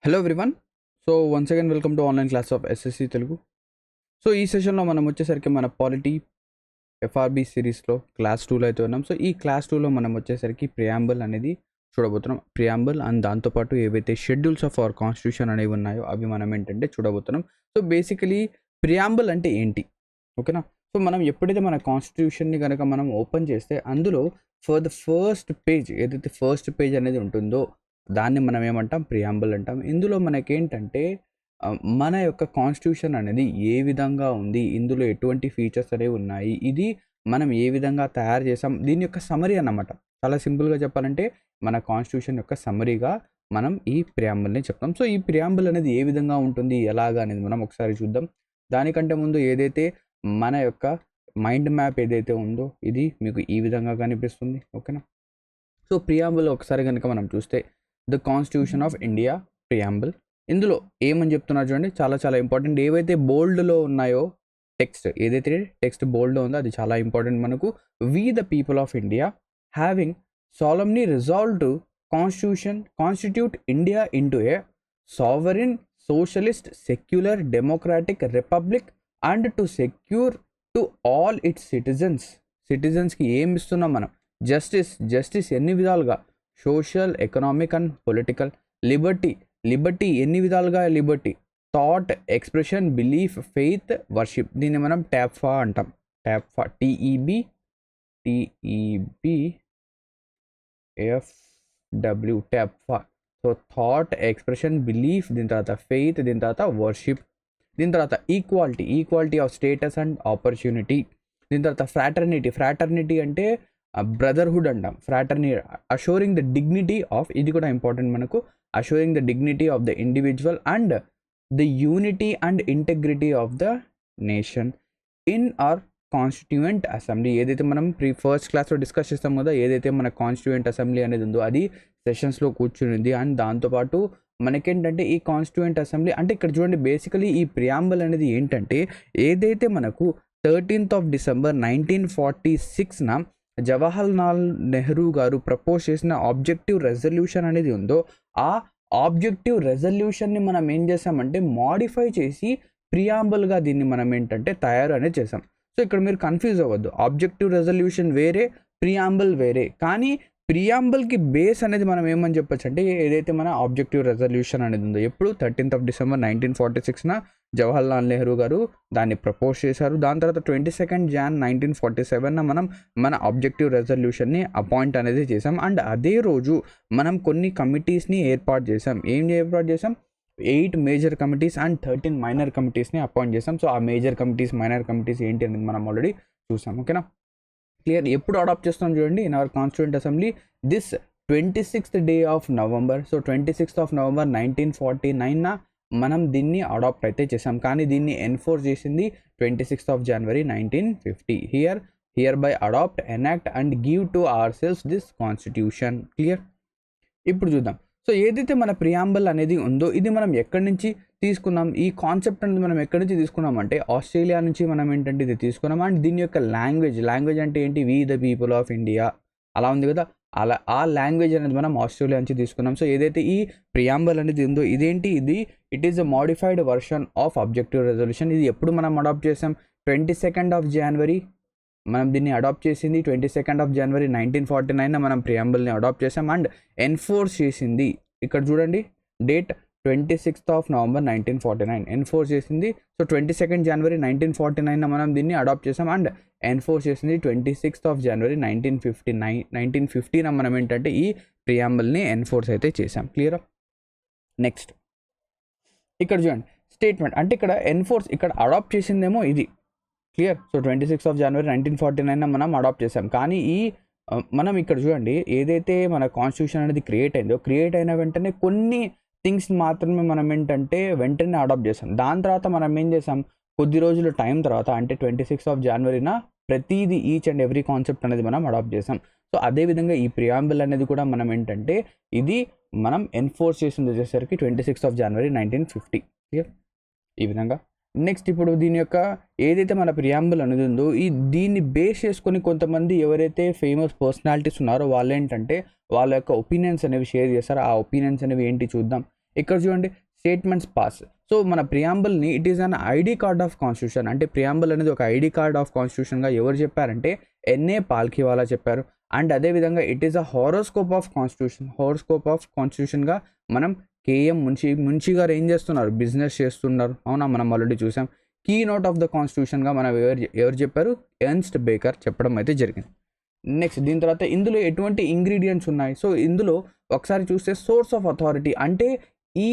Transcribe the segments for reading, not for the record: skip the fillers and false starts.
Hello everyone. So once again welcome to online class of SSC Telugu. So ఈ సెషన్లో మనం వచ్చేసరికి మన పాలిటీ ఎఫ్ఆర్బి సిరీస్లో క్లాస్ 2లో అయితే ఉన్నాం. సో ఈ క్లాస్ 2లో మనం వచ్చేసరికి ప్రియాంబుల్ అనేది చూడబోతున్నాం. ప్రియాంబుల్ అండ్ దాంతోపాటు ఏవైతే షెడ్యూల్స్ ఆఫ్ అవర్ కాన్స్టిట్యూషన్ అనేవి ఉన్నాయో అవి మనం ఏంటంటే చూడబోతున్నాం. సో బేసికలీ ప్రియాంబుల్ అంటే ఏంటి, ఓకేనా? సో మనం ఎప్పుడైతే మన కాన్స్టిట్యూషన్ని కనుక మనం ఓపెన్ చేస్తే అందులో ఫర్ ద ఫస్ట్ పేజ్ ఏదైతే ఫస్ట్ పేజ్ అనేది ఉంటుందో దాన్ని మనం ఏమంటాం, ప్రియాంబుల్ అంటాం. ఇందులో మనకేంటంటే మన యొక్క కాన్స్టిట్యూషన్ అనేది ఏ విధంగా ఉంది, ఇందులో ఎటువంటి ఫీచర్స్ అనేవి ఉన్నాయి, ఇది మనం ఏ విధంగా తయారు చేసాం, దీని యొక్క సమరీ అన్నమాట. చాలా సింపుల్గా చెప్పాలంటే మన కాన్స్టిట్యూషన్ యొక్క సమరీగా మనం ఈ ప్రియాంబుల్ని చెప్తాం. సో ఈ ప్రియాంబుల్ అనేది ఏ విధంగా ఉంటుంది, ఎలాగా అనేది మనం ఒకసారి చూద్దాం. దానికంటే ముందు ఏదైతే మన యొక్క మైండ్ మ్యాప్ ఏదైతే ఉందో ఇది మీకు ఈ విధంగా కనిపిస్తుంది, ఓకేనా? సో ప్రియాంబుల్ ఒకసారి కనుక మనం చూస్తే the constitution of India preamble, ఇందులో ఏమని చెప్తున్నారు చూడండి, చాలా చాలా ఇంపార్టెంట్. ఏవైతే బోల్డ్లో ఉన్నాయో టెక్స్ట్, ఏదైతే టెక్స్ట్ బోల్డ్లో ఉందో అది చాలా ఇంపార్టెంట్ మనకు. We the people of India having solemnly resolved to constitute India into a sovereign, socialist, secular, democratic republic and to secure to all its citizensకి ఏమి ఇస్తున్నాం మనం, జస్టిస్ ఎన్ని విధాలుగా, social, economic and political, liberty ఎన్ని విధాలుగా, liberty, thought, expression, belief, faith, worship, దీన్ని మనం ట్యాప్ఫా అంటాం. ట్యాప్ఫా, టీఈబి ఎఫ్డబ్ల్యూ, ట్యాప్ఫా. సో థాట్, ఎక్స్ప్రెషన్, బిలీఫ్, దీని తర్వాత ఫెయిత్, దీని తర్వాత వర్షిప్, దీని తర్వాత equality of status and opportunity, దీని తర్వాత ఫ్రాటర్నిటీ అంటే బ్రదర్హుడ్ అంటాం. Fraternity assuring the dignity of, ఇది కూడా ఇంపార్టెంట్ మనకు, assuring the dignity of the individual and the unity and integrity of the nation in our constituent assembly. ఏదైతే మనం first క్లాస్లో డిస్కస్ చేస్తాం కదా, ఏదైతే మన కాన్స్టిట్యూయెంట్ అసెంబ్లీ అనేది ఉందో అది సెషన్స్లో కూర్చునింది. అండ్ దాంతోపాటు మనకేంటంటే ఈ కాన్స్టిట్యూయెంట్ అసెంబ్లీ అంటే ఇక్కడ చూడండి, బేసికలీ ఈ ప్రియాంబుల్ అనేది ఏంటంటే ఏదైతే మనకు 13th of December 1946న Jawaharlal Nehru గారు ప్రపోజ్ చేసిన ఆబ్జెక్టివ్ రెజల్యూషన్ అనేది ఉందో ఆ ఆబ్జెక్టివ్ రెజల్యూషన్ని మనం ఏం చేసామంటే మాడిఫై చేసి ప్రియాంబుల్గా దీన్ని మనం ఏంటంటే తయారు అనేది చేసాం. సో ఇక్కడ మీరు కన్ఫ్యూజ్ అవ్వద్దు, ఆబ్జెక్టివ్ రెజల్యూషన్ వేరే, ప్రియాంబుల్ వేరే. కానీ ప్రియాంబుల్కి బేస్ అనేది మనం ఏమని చెప్పొచ్చు అంటే ఏదైతే మన ఆబ్జెక్టివ్ రెజల్యూషన్ అనేది ఉందో, ఎప్పుడు 13th of December 1946న Jawaharlal Nehru గారు దాన్ని ప్రపోజ్ చేశారు. దాని తర్వాత 22nd Jan 1947న మనం మన ఆబ్జెక్టివ్ రెజల్యూషన్ని అపాయింట్ అనేది చేసాం. అండ్ అదే రోజు మనం కొన్ని కమిటీస్ని ఏర్పాటు చేసాం. 8 మేజర్ కమిటీస్ అండ్ 13 మైనర్ కమిటీస్ని అపాయింట్ చేసాం. సో ఆ మేజర్ కమిటీస్, మైనర్ కమిటీస్ ఏంటి అనేది మనం ఆల్రెడీ చూసాం, ఓకేనా? క్లియర్. ఎప్పుడు అడాప్ట్ చేస్తాం చూడండి, in our constituent assembly this 26th day of November. So 26th of November 1949న మనం దీన్ని అడాప్ట్ అయితే చేసాం. కానీ దీన్ని ఎన్ఫోర్స్ చేసింది 26th of January 1950. Hereby adopt, enact and give to ourselves this constitution. Clear. ఇప్పుడు చూద్దాం. సో ఏదైతే మన ప్రియాంబుల్ అనేది ఉందో ఇది మనం ఎక్కడి నుంచి తీసుకున్నాం, ఈ కాన్సెప్ట్ అనేది మనం ఎక్కడి నుంచి తీసుకున్నాం అంటే ఆస్ట్రేలియా నుంచి మనం ఏంటంటే ఇది తీసుకున్నాం. అండ్ దీని యొక్క లాంగ్వేజ్ అంటే ఏంటి, we the people of India అలా ఉంది కదా, అలా ఆ లాంగ్వేజ్ అనేది మనం ఆస్ట్రేలియా నుంచి తీసుకున్నాం. సో ఏదైతే ఈ ప్రియాంబుల్ అనేది ఉందో ఇదేంటి, it is a modified version of objective resolution. ఇది ఎప్పుడు మనం అడాప్ట్ చేసాం, 22nd of January మనం దీన్ని అడాప్ట్ చేసింది. 22nd of January 1949న మనం ప్రియాంబుల్ని అడాప్ట్ చేసాం. అండ్ ఎన్ఫోర్స్ చేసింది ఇక్కడ చూడండి date 26th of November 1949 enforce చేసింది. సో 22nd January 1949న మనం దీన్ని అడాప్ట్ చేసాం. అండ్ ఎన్ఫోర్స్ చేసింది 26th of January 1950న మనం ఏంటంటే ఈ ప్రియాంబుల్ని ఎన్ఫోర్స్ అయితే చేసాం. క్లియరా? నెక్స్ట్ ఇక్కడ చూడండి స్టేట్మెంట్, అంటే ఇక్కడ ఎన్ఫోర్స్, ఇక్కడ అడాప్ట్ చేసిందేమో ఇది. Clear. So 26th of January 1949న మనం అడాప్ట్ చేసాం. కానీ మనం ఇక్కడ చూడండి ఏదైతే మన కాన్స్టిట్యూషన్ అనేది క్రియేట్ అయిన వెంటనే కొన్ని థింగ్స్ మాత్రమే మనం ఏంటంటే వెంటనే అడాప్ట్ చేసాం. దాని తర్వాత మనం ఏం చేసాం, కొద్ది రోజుల టైం తర్వాత అంటే 26th of Januaryన ప్రతిదీ ఈచ్ అండ్ ఎవ్రీ కాన్సెప్ట్ అనేది మనం అడాప్ట్ చేసాం. సో అదేవిధంగా ఈ ప్రియాంబుల్ అనేది కూడా మనం ఏంటంటే ఇది మనం ఎన్ఫోర్స్ చేసింది వచ్చేసరికి 26th of January 1950. క్లియర్. ఈ విధంగా నెక్స్ట్ ఇప్పుడు దీని యొక్క ఏదైతే మన ప్రియాంబుల్ అనేది ఉందో దీన్ని బేస్ చేసుకొని కొంతమంది ఎవరైతే ఫేమస్ పర్సనాలిటీస్ ఉన్నారో వాళ్ళు ఏంటంటే వాళ్ళ యొక్క ఒపీనియన్స్ అనేవి షేర్ చేస్తారు. ఆ ఒపీనియన్స్ అనేవి ఏంటి చూద్దాం. ఇక్కడ చూడండి స్టేట్మెంట్స్ పాస్. సో మన ప్రియాంబుల్ని it is an ID card of constitution. అంటే ప్రియాంబుల్ అనేది ఒక ఐడి కార్డ్ ఆఫ్ కాన్స్టిట్యూషన్గా ఎవరు చెప్పారంటే ఎన్ఏ పాల్కివాలా చెప్పారు. అండ్ అదేవిధంగా it is a horoscope of కాన్స్టిట్యూషన్గా మనం కేఎం మున్షి గారు ఏం చేస్తున్నారు, బిజినెస్ చేస్తున్నారు. అవునా, మనం ఆల్రెడీ చూసాం. కీ నోట్ ఆఫ్ ద కాన్స్టిట్యూషన్గా మనం ఎవరు చెప్పారు, ఎర్న్స్ట్ బేకర్ చెప్పడం అయితే జరిగింది. నెక్స్ట్ దీని తర్వాత ఇందులో ఎటువంటి ఇంగ్రీడియంట్స్ ఉన్నాయి. సో ఇందులో ఒకసారి చూస్తే సోర్స్ ఆఫ్ అథారిటీ అంటే ఈ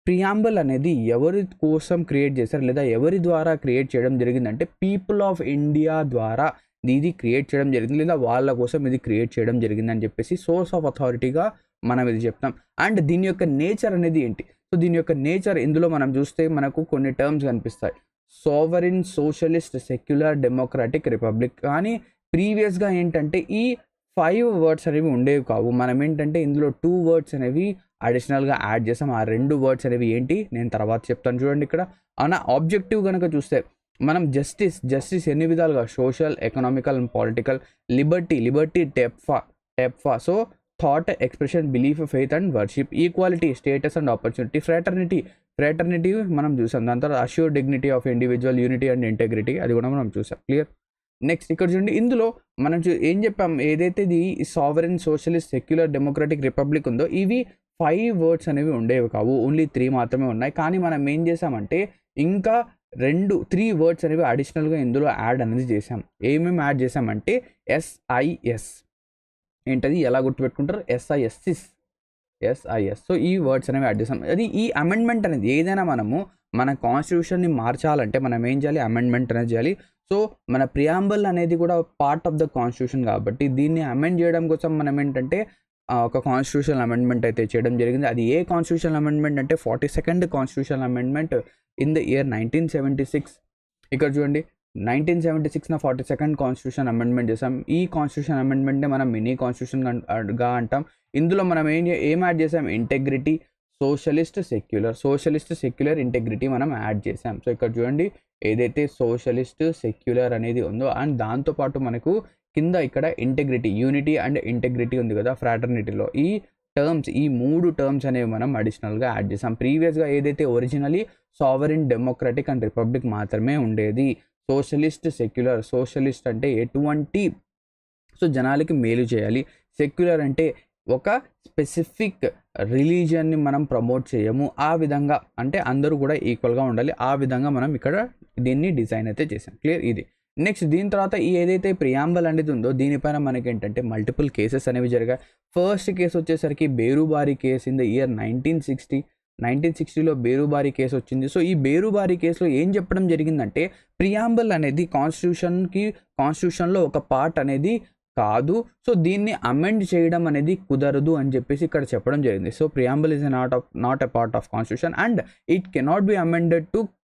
ప్రియాంబుల్ అనేది ఎవరి కోసం క్రియేట్ చేశారు లేదా ఎవరి ద్వారా క్రియేట్ చేయడం జరిగిందంటే పీపుల్ ఆఫ్ ఇండియా ద్వారా ఇది క్రియేట్ చేయడం జరిగింది లేదా వాళ్ళ కోసం ఇది క్రియేట్ చేయడం జరిగింది అని చెప్పేసి సోర్స్ ఆఫ్ అథారిటీగా మనం ఇది చెప్తాం. అండ్ దీని యొక్క నేచర్ అనేది ఏంటి, సో దీని యొక్క నేచర్ ఇందులో మనం చూస్తే మనకు కొన్ని టర్మ్స్ కనిపిస్తాయి. Sovereign, socialist, secular, democratic, republic. కానీ ప్రీవియస్గా ఏంటంటే ఈ 5 వర్డ్స్ అనేవి ఉండేవి కావు. మనం ఏంటంటే ఇందులో 2 వర్డ్స్ అనేవి అడిషనల్గా యాడ్ చేసాం. ఆ 2 వర్డ్స్ అనేవి ఏంటి నేను తర్వాత చెప్తాను. చూడండి ఇక్కడ అన్న ఆబ్జెక్టివ్ కనుక చూస్తే మనం జస్టిస్ ఎన్ని విధాలుగా, social, economical and political, liberty టెప్ఫా so thought, expression, belief, faith and worship, equality, status and opportunity, fraternity మనం చూసాం. దాని తర్వాత assure dignity of individual, unity and integrity, అది కూడా మనం చూసాం. క్లియర్. నెక్స్ట్ ఇక్కడ చూడండి ఇందులో మనం ఏం చెప్పాం, ఏదైతే ఇది sovereign, socialist, secular, democratic, republic ఉందో ఇవి 5 వర్డ్స్ అనేవి ఉండేవి కావు, ఓన్లీ 3 మాత్రమే ఉన్నాయి. కానీ మనం ఏం చేసామంటే ఇంకా 3 వర్డ్స్ అనేవి అడిషనల్గా ఇందులో యాడ్ అనేది చేసాం. ఏమేమి యాడ్ చేసామంటే SIS ఏంటది ఎలా గుర్తుపెట్టుకుంటారు, SIS. సో ఈ వర్డ్స్ అనేవి యాడ్ చేసాం. అది ఈ అమెండ్మెంట్ అనేది ఏదైనా మనము మన కాన్స్టిట్యూషన్ని మార్చాలంటే మనం ఏం చేయాలి, అమెండ్మెంట్ అనేది చేయాలి. సో మన ప్రియాంబుల్ అనేది కూడా పార్ట్ ఆఫ్ ద కాన్స్టిట్యూషన్ కాబట్టి దీన్ని అమెండ్ చేయడం కోసం మనం ఏంటంటే ఒక కాన్స్టిట్యూషన్ అమెండ్మెంట్ అయితే చేయడం జరిగింది. అది ఏ కాన్స్టిట్యూషన్ అమెండ్మెంట్ అంటే 42nd constitution amendment in the year 1976. ఇక్కడ చూడండి 1976 42nd కాన్స్టిట్యూషన్ అమెండ్మెంట్ చేసాం. ఈ కాన్స్టిట్యూషన్ అమెండ్మెంట్నే మనం మినీ కాన్స్టిట్యూషన్గా అంటాం. ఇందులో మనం ఏం యాడ్ చేసాం, ఇంటెగ్రిటీ, సోషలిస్ట్, సెక్యులర్, ఇంటెగ్రిటీ మనం యాడ్ చేసాం. సో ఇక్కడ చూడండి ఏదైతే సోషలిస్ట్, సెక్యులర్ అనేది ఉందో అండ్ దాంతోపాటు మనకు కింద ఇక్కడ ఇంటెగ్రిటీ, యూనిటీ అండ్ ఇంటెగ్రిటీ ఉంది కదా ఫ్రాటర్నిటీలో. ఈ 3 టర్మ్స్ అనేవి మనం అడిషనల్గా యాడ్ చేసాం. ప్రీవియస్గా ఏదైతే originally sovereign, democratic and republic మాత్రమే ఉండేది. సోషలిస్ట్, సెక్యులర్, సోషలిస్ట్ అంటే ఎటువంటి జనాలకి మేలు చేయాలి, సెక్యులర్ అంటే ఒక స్పెసిఫిక్ రిలీజియన్ని మనం ప్రమోట్ చేయము, ఆ విధంగా అంటే అందరూ కూడా ఈక్వల్గా ఉండాలి, ఆ విధంగా మనం ఇక్కడ దీన్ని డిజైన్ అయితే చేసాం. క్లియర్. ఇది నెక్స్ట్ దీని తర్వాత ఈ ఏదైతే ప్రియాంబల్ అనేది ఉందో దీనిపైన మనకి ఏంటంటే మల్టిపుల్ కేసెస్ అనేవి జరిగాయి. ఫస్ట్ కేసు వచ్చేసరికి Berubari case in the year 1960లో బేరుబారి కేసు వచ్చింది. సో ఈ బేరుబారి కేసులో ఏం చెప్పడం జరిగిందంటే ప్రియాంబల్ అనేది కాన్స్టిట్యూషన్లో ఒక పార్ట్ అనేది కాదు, సో దీన్ని అమెండ్ చేయడం అనేది కుదరదు అని చెప్పేసి ఇక్కడ చెప్పడం జరిగింది. So preamble is not a part of constitution and it cannot be amended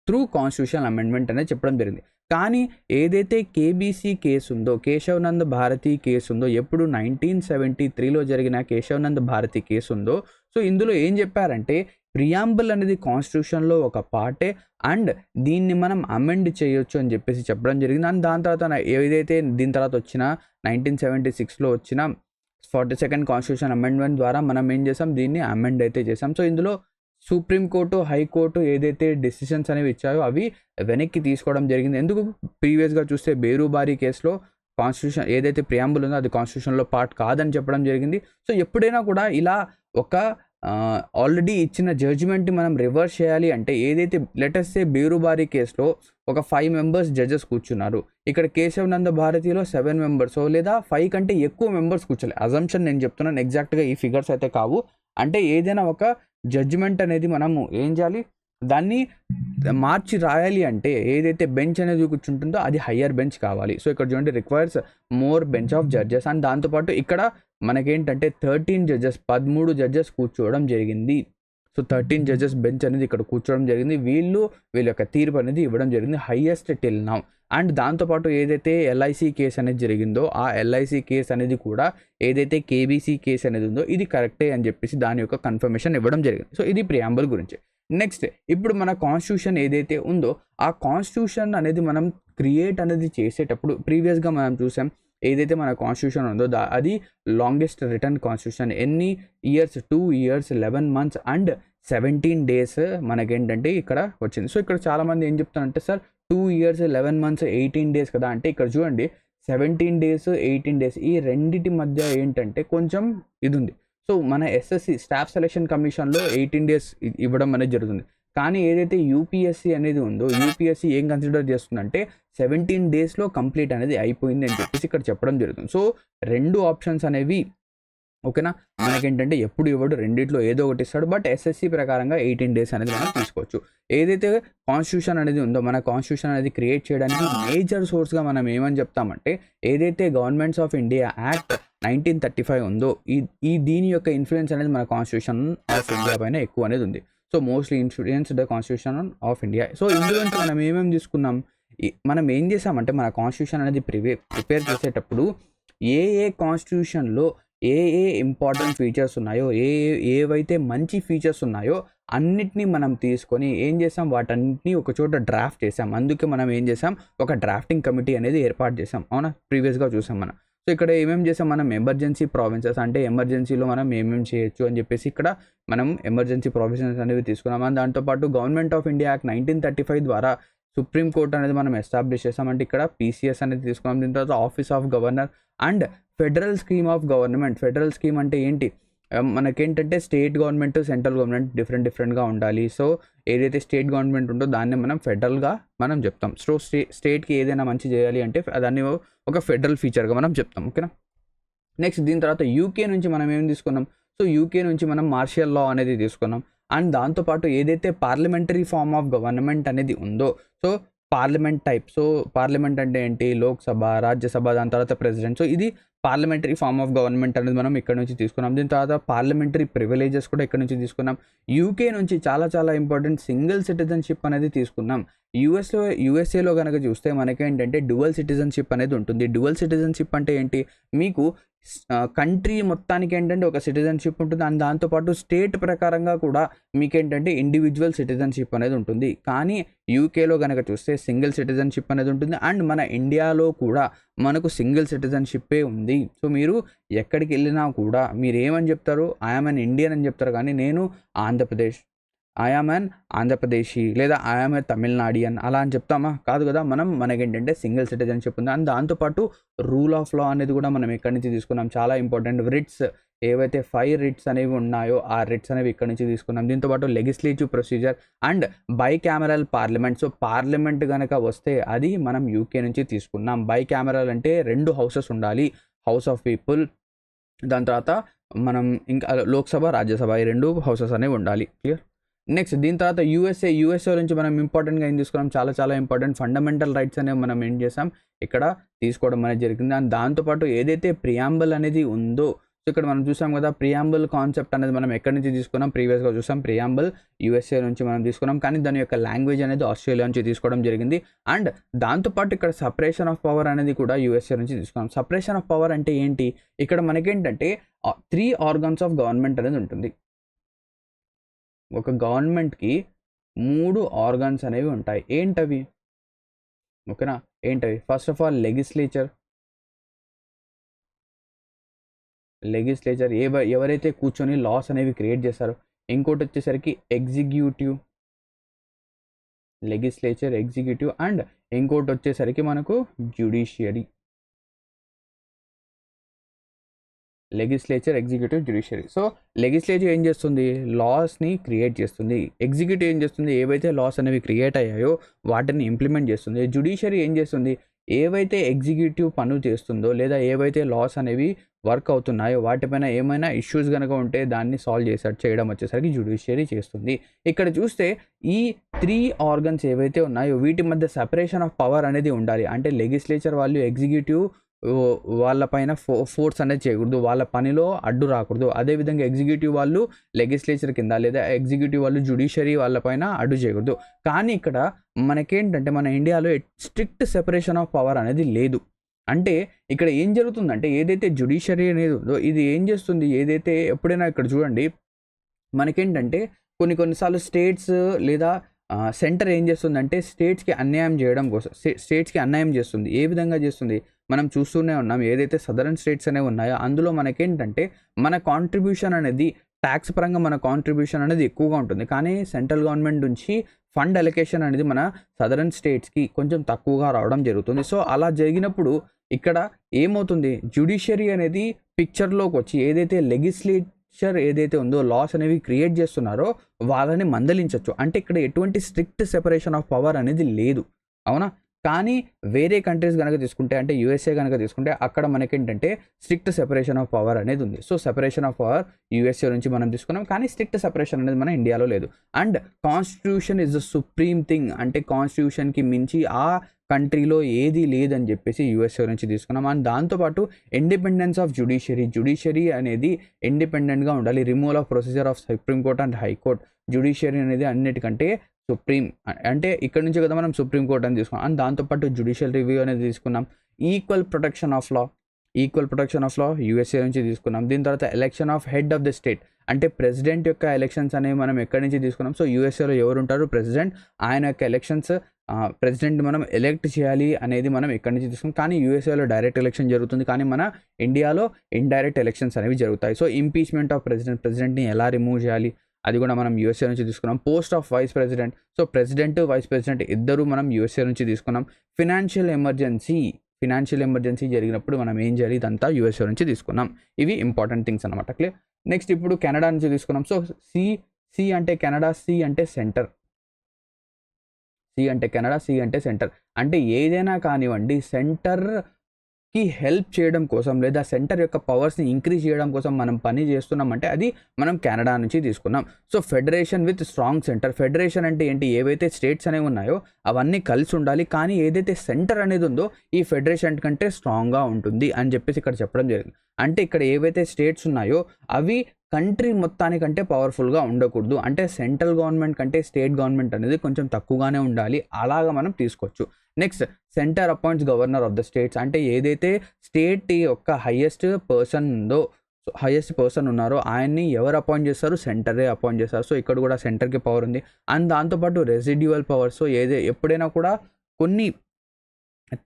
through constitution amendment అనేది చెప్పడం జరిగింది. కానీ ఏదైతే కేబీసీ కేసు ఉందో, కేశవనంద్ భారతి కేసు ఉందో, ఎప్పుడు 1973లో జరిగిన కేశవనంద్ భారతి కేసు ఉందో, సో ఇందులో ఏం చెప్పారంటే ప్రియాంబుల్ అనేది కాన్స్టిట్యూషన్లో ఒక పార్టే అండ్ దీన్ని మనం అమెండ్ చేయొచ్చు అని చెప్పేసి చెప్పడం జరిగింది. అండ్ దాని తర్వాత ఏదైతే దీని తర్వాత వచ్చిన 1976లో వచ్చిన 42nd కాన్స్టిట్యూషన్ అమెండ్మెంట్ ద్వారా మనం ఏం చేసాం, దీన్ని అమెండ్ అయితే చేసాం. సో ఇందులో సుప్రీంకోర్టు, హైకోర్టు ఏదైతే డెసిషన్స్ అనేవి ఇచ్చాయో అవి వెనక్కి తీసుకోవడం జరిగింది. ఎందుకు, ప్రీవియస్గా చూస్తే బేరుబారి కేసులో కాన్స్టిట్యూషన్ ఏదైతే ప్రియాంబుల్ ఉందో అది కాన్స్టిట్యూషన్లో పార్ట్ కాదని చెప్పడం జరిగింది. సో ఎప్పుడైనా కూడా ఇలా ఒక ఆల్రెడీ ఇచ్చిన జడ్జిమెంట్ని మనం రివర్స్ చేయాలి అంటే ఏదైతే లెటెస్ట్ సే బేరుబారి కేసులో ఒక 5 మెంబర్స్ జడ్జెస్ కూర్చున్నారు, ఇక్కడ కేశవనంద భారతిలో 7 మెంబర్స్ లేదా 5 కంటే ఎక్కువ మెంబర్స్ కూర్చోలేదు. అజంప్షన్ నేను చెప్తున్నాను, ఎగ్జాక్ట్గా ఈ ఫిగర్స్ అయితే కావు. అంటే ఏదైనా ఒక జడ్జిమెంట్ అనేది మనము ఏం చేయాలి, దాన్ని మార్చి రాయాలి అంటే ఏదైతే బెంచ్ అనేది కూర్చుంటుందో అది హయ్యర్ బెంచ్ కావాలి. సో ఇక్కడ చూడండి requires more bench of judges and దాంతోపాటు ఇక్కడ మనకేంటంటే 13 జడ్జెస్ కూర్చోవడం జరిగింది. సో 13 జడ్జెస్ బెంచ్ అనేది ఇక్కడ కూర్చోవడం జరిగింది. వీళ్ళ యొక్క తీర్పు అనేది ఇవ్వడం జరిగింది, హైయెస్ట్ టిల్ నౌ. అండ్ దాంతోపాటు ఏదైతే ఎల్ఐసి కేసు అనేది జరిగిందో ఆ ఎల్ఐసి కేసు అనేది కూడా ఏదైతే కేబీసీ కేసు అనేది ఉందో ఇది కరెక్టే అని చెప్పేసి దాని యొక్క కన్ఫర్మేషన్ ఇవ్వడం జరిగింది. సో ఇది ప్రియాంబుల్ గురించి. నెక్స్ట్ ఇప్పుడు మన కాన్స్టిట్యూషన్ ఏదైతే ఉందో ఆ కాన్స్టిట్యూషన్ అనేది మనం క్రియేట్ అనేది చేసేటప్పుడు ప్రీవియస్గా మనం చూసాం ఏదైతే మన కాన్స్టిట్యూషన్ ఉందో అది లాంగెస్ట్ రిటర్న్ కాన్స్టిట్యూషన్. ఎన్ని years, 2 years 11 months and 17 days మనకేంటంటే ఇక్కడ వచ్చింది. సో ఇక్కడ చాలామంది ఏం చెప్తారంటే సార్ 2 years 11 months 18 days కదా అంటే ఇక్కడ చూడండి 17 days 18 days ఈ రెండిటి మధ్య ఏంటంటే కొంచెం ఇది ఉంది. సో మన ఎస్ఎస్సి స్టాఫ్ సెలక్షన్ కమిషన్లో 18 days ఇవ్వడం అనేది జరుగుతుంది. కానీ ఏదైతే యూపీఎస్సీ అనేది ఉందో యూపీఎస్సీ ఏం కన్సిడర్ చేస్తుందంటే 17 daysలో కంప్లీట్ అనేది అయిపోయింది అని చెప్పేసి ఇక్కడ చెప్పడం జరుగుతుంది. సో 2 ఆప్షన్స్ అనేవి ఓకేనా మనకేంటంటే ఎప్పుడు ఇవ్వడు, రెండిట్లో ఏదో ఒకటి ఇస్తాడు. బట్ ఎస్ఎస్సి ప్రకారంగా 18 days అనేది మనం తీసుకోవచ్చు. ఏదైతే కాన్స్టిట్యూషన్ అనేది ఉందో మన కాన్స్టిట్యూషన్ అనేది క్రియేట్ చేయడానికి మేజర్ సోర్స్గా మనం ఏమని చెప్తామంటే ఏదైతే గవర్నమెంట్స్ ఆఫ్ ఇండియా యాక్ట్ 1935 ఉందో ఈ దీని యొక్క ఇన్ఫ్లుయెన్స్ అనేది మన కాన్స్టిట్యూషన్ ఆఫ్ ఇండియా పైన ఎక్కువ అనేది ఉంది. So mostly influence the constitution of India. So ఇందులో మనం ఏమేమి తీసుకున్నాం, మనం ఏం చేసామంటే మన కాన్స్టిట్యూషన్ అనేది ప్రిపేర్ చేసేటప్పుడు ఏ కాన్స్టిట్యూషన్లో ఏ ఇంపార్టెంట్ ఫీచర్స్ ఉన్నాయో ఏవైతే మంచి ఫీచర్స్ ఉన్నాయో అన్నిటినీ మనం తీసుకొని ఏం చేసాం, వాటన్నిటిని ఒక చోట డ్రాఫ్ట్ చేసాం. అందుకే మనం ఏం చేసాం, ఒక డ్రాఫ్టింగ్ కమిటీ అనేది ఏర్పాటు చేసాం. అవునా, ప్రీవియస్గా చూసాం మనం. సో ఇక్కడ ఏమేమి చేసాం, మనం ఎమర్జెన్సీ ప్రావిన్సెస్ అంటే ఎమర్జెన్సీలో మనం ఏమేమి చేయొచ్చు అని చెప్పేసి ఇక్కడ మనం ఎమర్జెన్సీ ప్రావిజన్స్ అనేవి తీసుకున్నాం. దాంతోపాటు గవర్నమెంట్ ఆఫ్ ఇండియా యాక్ట్ 1935 ద్వారా సుప్రీం కోర్ట్ అనేది మనం ఎస్టాబ్లిష్ చేసామంటే ఇక్కడ పీసీఎస్ అనేది తీసుకున్నాం. దీని తర్వాత office of governor and federal scheme of government. Federal scheme అంటే ఏంటి, మనకేంటంటే స్టేట్ గవర్నమెంట్ సెంట్రల్ గవర్నమెంట్ డిఫరెంట్గా ఉండాలి. సో ఏదైతే స్టేట్ గవర్నమెంట్ ఉందో దాన్ని మనం ఫెడరల్గా మనం చెప్తాం. సో స్టేట్కి ఏదైనా మంచి చేయాలి అంటే దాన్ని ఒక ఫెడరల్ ఫీచర్గా మనం చెప్తాం. ఓకేనా. నెక్స్ట్ దీని తర్వాత యూకే నుంచి మనం ఏం తీసుకున్నాం, సో యూకే నుంచి మనం మార్షియల్ లా అనేది తీసుకున్నాం. అండ్ దాంతోపాటు ఏదైతే పార్లమెంటరీ ఫార్మ్ ఆఫ్ గవర్నమెంట్ అనేది ఉందో, so parliament type. So parliament అంటే ఏంటి, లోక్సభ, రాజ్యసభ, దాని తర్వాత ప్రెసిడెంట్. సో ఇది పార్లమెంటరీ ఫార్మ్ ఆఫ్ గవర్నమెంట్ అనేది మనం ఇక్కడ నుంచి తీసుకున్నాం. దీని తర్వాత పార్లమెంటరీ ప్రివిలేజెస్ కూడా ఇక్కడ నుంచి తీసుకున్నాం. యూకే నుంచి చాలా ఇంపార్టెంట్ సింగిల్ సిటిజన్షిప్ అనేది తీసుకున్నాం. యూఎస్ఏలో కనుక చూస్తే మనకేంటంటే డ్యువల్ సిటిజన్షిప్ అనేది ఉంటుంది. డ్యువల్ సిటిజన్షిప్ అంటే ఏంటి, మీకు కంట్రీ మొత్తానికి ఏంటంటే ఒక సిటిజన్షిప్ ఉంటుంది. అండ్ దాంతోపాటు స్టేట్ ప్రకారంగా కూడా మీకేంటంటే ఇండివిజువల్ సిటిజన్షిప్ అనేది ఉంటుంది. కానీ యూకేలో కనుక చూస్తే సింగిల్ సిటిజన్షిప్ అనేది ఉంటుంది. అండ్ మన ఇండియాలో కూడా మనకు సింగిల్ సిటిజన్షిప్పే ఉంది. సో మీరు ఎక్కడికి వెళ్ళినా కూడా మీరు ఏమని చెప్తారు, ఐఎమ్ అన్ ఇండియన్ అని చెప్తారు. కానీ నేను ఐఆమ్ అన్ ఆంధ్రప్రదేశీ లేదా ఐఆమ్ ఏ తమిళనాడియన్ అలా అని చెప్తామా, కాదు కదా. మనకేంటంటే సింగిల్ సిటిజన్షిప్ ఉంది. అండ్ దాంతోపాటు రూల్ ఆఫ్ లా అనేది కూడా మనం ఎక్కడి నుంచి తీసుకున్నాం, చాలా ఇంపార్టెంట్. రిట్స్ ఏవైతే 5 రిట్స్ అనేవి ఉన్నాయో ఆ రిట్స్ అనేవి ఇక్కడ నుంచి తీసుకున్నాం. దీంతోపాటు legislative procedure and bicameral parliament. So parliament కనుక వస్తే అది మనం యూకే నుంచి తీసుకున్నాం. బైకామెరల్ అంటే 2 హౌసెస్ ఉండాలి, హౌస్ ఆఫ్ పీపుల్, దాని తర్వాత మనం ఇంకా లోక్సభ, రాజ్యసభ ఈ 2 హౌసెస్ అనేవి ఉండాలి. క్లియర్. నెక్స్ట్ దీని తర్వాత యూఎస్ఏ నుంచి మనం ఇంపార్టెంట్గా ఏం తీసుకున్నాం, చాలా ఇంపార్టెంట్ ఫండమెంటల్ రైట్స్ అనేవి మనం ఏం చేసాం ఇక్కడ తీసుకోవడం అనేది జరిగింది. అండ్ దాంతోపాటు ఏదైతే ప్రియాంబుల్ అనేది ఉందో, సో ఇక్కడ మనం చూసాం కదా ప్రియాంబుల్ కాన్సెప్ట్ అనేది మనం ఎక్కడి నుంచి తీసుకున్నాం, ప్రీవియస్గా చూసాం ప్రియాంబుల్ యూఎస్ఏ నుంచి మనం తీసుకున్నాం. కానీ దాని యొక్క లాంగ్వేజ్ అనేది ఆస్ట్రేలియా నుంచి తీసుకోవడం జరిగింది. అండ్ దాంతోపాటు ఇక్కడ సపరేషన్ ఆఫ్ పవర్ అనేది కూడా యూఎస్ఏ నుంచి తీసుకున్నాం. సపరేషన్ ఆఫ్ పవర్ అంటే ఏంటి, ఇక్కడ మనకేంటంటే 3 ఆర్గన్స్ ఆఫ్ గవర్నమెంట్ అనేది ఉంటుంది. ఒక గవర్నమెంట్కి 3 ఆర్గన్స్ అనేవి ఉంటాయి. ఏంటవి, ఓకేనా, ఏంటవి, ఫస్ట్ ఆఫ్ ఆల్ లెజిస్లేచర్ ఎవరైతే కూర్చొని లాస్ అనేవి క్రియేట్ చేస్తారో. ఇంకోటి వచ్చేసరికి ఎగ్జిక్యూటివ్, లెజిస్లేచర్, ఎగ్జిక్యూటివ్. అండ్ ఇంకోటి వచ్చేసరికి మనకు judiciary, legislature, executive, judiciary. So legislature ఏం చేస్తుంది, లాస్ని క్రియేట్ చేస్తుంది. ఎగ్జిక్యూటివ్ ఏం చేస్తుంది, ఏవైతే లాస్ అనేవి క్రియేట్ అయ్యాయో వాటిని ఇంప్లిమెంట్ చేస్తుంది. జ్యుడిషియరీ ఏం చేస్తుంది, ఏవైతే ఎగ్జిక్యూటివ్ పనులు చేస్తుందో లేదా ఏవైతే లాస్ అనేవి వర్క్ అవుతున్నాయో వాటిపైన ఏమైనా ఇష్యూస్ కనుక ఉంటే దాన్ని సాల్వ్ చేయడం వచ్చేసరికి జ్యుడిషియరీ చేస్తుంది. ఇక్కడ చూస్తే ఈ 3 ఆర్గన్స్ ఏవైతే ఉన్నాయో వీటి మధ్య సెపరేషన్ ఆఫ్ పవర్ అనేది ఉండాలి. అంటే లెజిస్లేచర్ వాళ్ళు ఎగ్జిక్యూటివ్ వాళ్ళపైన ఫోర్స్ అనేది చేయకూడదు, వాళ్ళ పనిలో అడ్డు రాకూడదు. అదేవిధంగా ఎగ్జిక్యూటివ్ వాళ్ళు లెజిస్లేచర్ కింద లేదా ఎగ్జిక్యూటివ్ వాళ్ళు జ్యుడిషియరీ వాళ్ళపైన అడ్డు చేయకూడదు. కానీ ఇక్కడ మనకేంటంటే మన ఇండియాలో స్ట్రిక్ట్ సెపరేషన్ ఆఫ్ పవర్ అనేది లేదు. అంటే ఇక్కడ ఏం జరుగుతుందంటే ఏదైతే జ్యుడిషియరీ అనేది ఉందో ఇది ఏం చేస్తుంది, ఏదైతే ఎప్పుడైనా ఇక్కడ చూడండి మనకేంటంటే కొన్నిసార్లు స్టేట్స్ లేదా సెంటర్ ఏం చేస్తుందంటే స్టేట్స్కి అన్యాయం చేయడం కోసం స్టేట్స్కి అన్యాయం చేస్తుంది. ఏ విధంగా చేస్తుంది మనం చూస్తూనే ఉన్నాం. ఏదైతే సదరన్ స్టేట్స్ అనేవి ఉన్నాయో అందులో మనకేంటంటే మన కాంట్రిబ్యూషన్ అనేది ట్యాక్స్ పరంగా మన కాంట్రిబ్యూషన్ అనేది ఎక్కువగా ఉంటుంది. కానీ సెంట్రల్ గవర్నమెంట్ నుంచి ఫండ్ అలొకేషన్ అనేది మన సదరన్ స్టేట్స్‌కి కొంచెం తక్కువగా రావడం జరుగుతుంది. సో, అలా జరిగినప్పుడు ఇక్కడ ఏమవుతుంది, జ్యుడిషియరీ అనేది పిక్చర్‌లోకి వచ్చి ఏదైతే లెజిస్లేచర్ ఏదైతే ఉందో లాస్ అనేవి క్రియేట్ చేస్తున్నారో వాళ్ళని మందలించొచ్చు. అంటే ఇక్కడ ఎటువంటి స్ట్రిక్ట్ సెపరేషన్ ఆఫ్ పవర్ అనేది లేదు. అవునా? కానీ వేరే కంట్రీస్ గనక తీసుకుంటే అంటే యూఎస్ఏ గనక తీసుకుంటే అక్కడ మనకేంటంటే స్ట్రిక్ట్ సెపరేషన్ ఆఫ్ పవర్ అనేది ఉంది. So, separation of power USA నుంచి మనం తీసుకున్నాం. కానీ స్ట్రిక్ట్ సెపరేషన్ అనేది మన ఇండియాలో లేదు. And constitution is the supreme thing. అంటే కాన్స్టిట్యూషన్‌కి మించి ఆ కంట్రీలో ఏది లేదని చెప్పేసి యూఎస్ఏ నుంచి తీసుకున్నాం. అండ్ దాంతోపాటు ఇండిపెండెన్స్ ఆఫ్ జ్యుడిషియరీ అనేది ఇండిపెండెంట్‌గా ఉండాలి. Removal of procedure of supreme court and high court. Judiciary అనేది అన్నిటికంటే సుప్రీం. అంటే ఇక్కడ నుంచి కదా మనం సుప్రీం కోర్ట్ అని తీసుకున్నాం. అండ్ దాంతోపాటు జ్యుడిషియల్ రివ్యూ అనేది తీసుకున్నాం. Equal protection of law USA నుంచి తీసుకున్నాం. దీని తర్వాత election of head of the state. అంటే ప్రెసిడెంట్ యొక్క ఎలక్షన్స్ అనేవి మనం ఎక్కడి నుంచి తీసుకున్నాం. సో, యూఎస్ఏలో ఎవరు ఉంటారు, ప్రెసిడెంట్. ఆయన యొక్క ఎలక్షన్స్ ప్రెసిడెంట్ మనం ఎలెక్ట్ చేయాలి అనేది మనం ఎక్కడి నుంచి తీసుకున్నాం. కానీ యూఎస్ఏలో డైరెక్ట్ ఎలక్షన్ జరుగుతుంది. కానీ మన ఇండియాలో ఇండైరెక్ట్ ఎలక్షన్స్ అనేవి జరుగుతాయి. సో, ఇంపీచ్మెంట్ ఆఫ్ ప్రెసిడెంట్ని ఎలా రిమూవ్ చేయాలి అది కూడా మనం యూఎస్ఏ నుంచి తీసుకున్నాం. Post of vice president. So, president vice president ఇద్దరు మనం యూఎస్ఏ నుంచి తీసుకున్నాం. ఫినాన్షియల్ ఎమర్జెన్సీ జరిగినప్పుడు మనం ఏం చేయాలి, ఇదంతా యూఎస్ఏ నుంచి తీసుకున్నాం. ఇవి ఇంపార్టెంట్ థింగ్స్ అనమాట. క్లియర్. నెక్స్ట్ ఇప్పుడు కెనడా నుంచి తీసుకున్నాం. సో, సి అంటే కెనడా, సి అంటే సెంటర్. సి అంటే సెంటర్. అంటే ఏదైనా కానివ్వండి సెంటర్కి హెల్ప్ చేయడం కోసం లేదా సెంటర్ యొక్క పవర్స్ని ఇంక్రీజ్ చేయడం కోసం మనం పని చేస్తున్నామంటే అది మనం కెనడా నుంచి తీసుకున్నాం. So, federation with strong centre. Federation అంటే ఏంటి, ఏవైతే స్టేట్స్ అనేవి ఉన్నాయో అవన్నీ కలిసి ఉండాలి. కానీ ఏదైతే సెంటర్ అనేది ఉందో ఈ ఫెడరేషన్ కంటే స్ట్రాంగ్గా ఉంటుంది అని చెప్పేసి ఇక్కడ చెప్పడం జరిగింది. అంటే ఇక్కడ ఏవైతే స్టేట్స్ ఉన్నాయో అవి కంట్రీ మొత్తానికంటే పవర్ఫుల్గా ఉండకూడదు. అంటే సెంట్రల్ గవర్నమెంట్ కంటే స్టేట్ గవర్నమెంట్ అనేది కొంచెం తక్కువగానే ఉండాలి. అలాగా మనం తీసుకోవచ్చు. Next, centre appoints governor of the states. అంటే ఏదైతే స్టేట్ యొక్క హైయెస్ట్ పర్సన్ ఉన్నారో ఆయన్ని ఎవరు అపాయింట్ చేస్తారు, సెంటరే అపాయింట్ చేస్తారు. సో, ఇక్కడ కూడా సెంటర్కి పవర్ ఉంది. అండ్ దాంతోపాటు రెసిడ్యువల్ పవర్. సో, ఎప్పుడైనా కూడా కొన్ని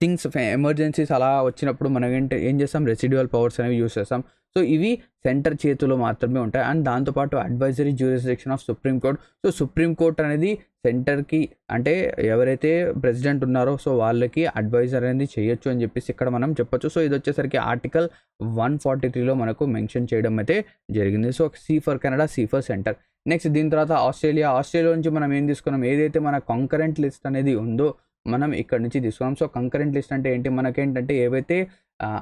థింగ్స్ ఎమర్జెన్సీస్ అలా వచ్చినప్పుడు మనం ఏం చేస్తాం, రెసిడ్యువల్ పవర్స్ అనేవి యూస్ చేస్తాం. సో, ఇవి సెంటర్ చేతిలో మాత్రమే ఉంటాయి. అండ్ దాంతోపాటు advisory jurisdiction of supreme court. So, supreme court అనేది సెంటర్కి అంటే ఎవరైతే ప్రెసిడెంట్ ఉన్నారో సో వాళ్ళకి అడ్వైజర్ అనేది చేయొచ్చు అని చెప్పేసి ఇక్కడ మనం చెప్పొచ్చు. సో, ఇది వచ్చేసరికి ఆర్టికల్ 143లో మనకు మెన్షన్ చేయడం అయితే జరిగింది. So, C for Canada, C for centre. Next దీని తర్వాత ఆస్ట్రేలియా నుంచి మనం ఏం తీసుకున్నాం, ఏదైతే మన కాంకరెంట్ లిస్ట్ అనేది ఉందో మనం ఇక్కడ నుంచి తీసుకున్నాం. సో, కంకరెంట్ లిస్ట్ అంటే ఏంటి, మనకేంటంటే ఏవైతే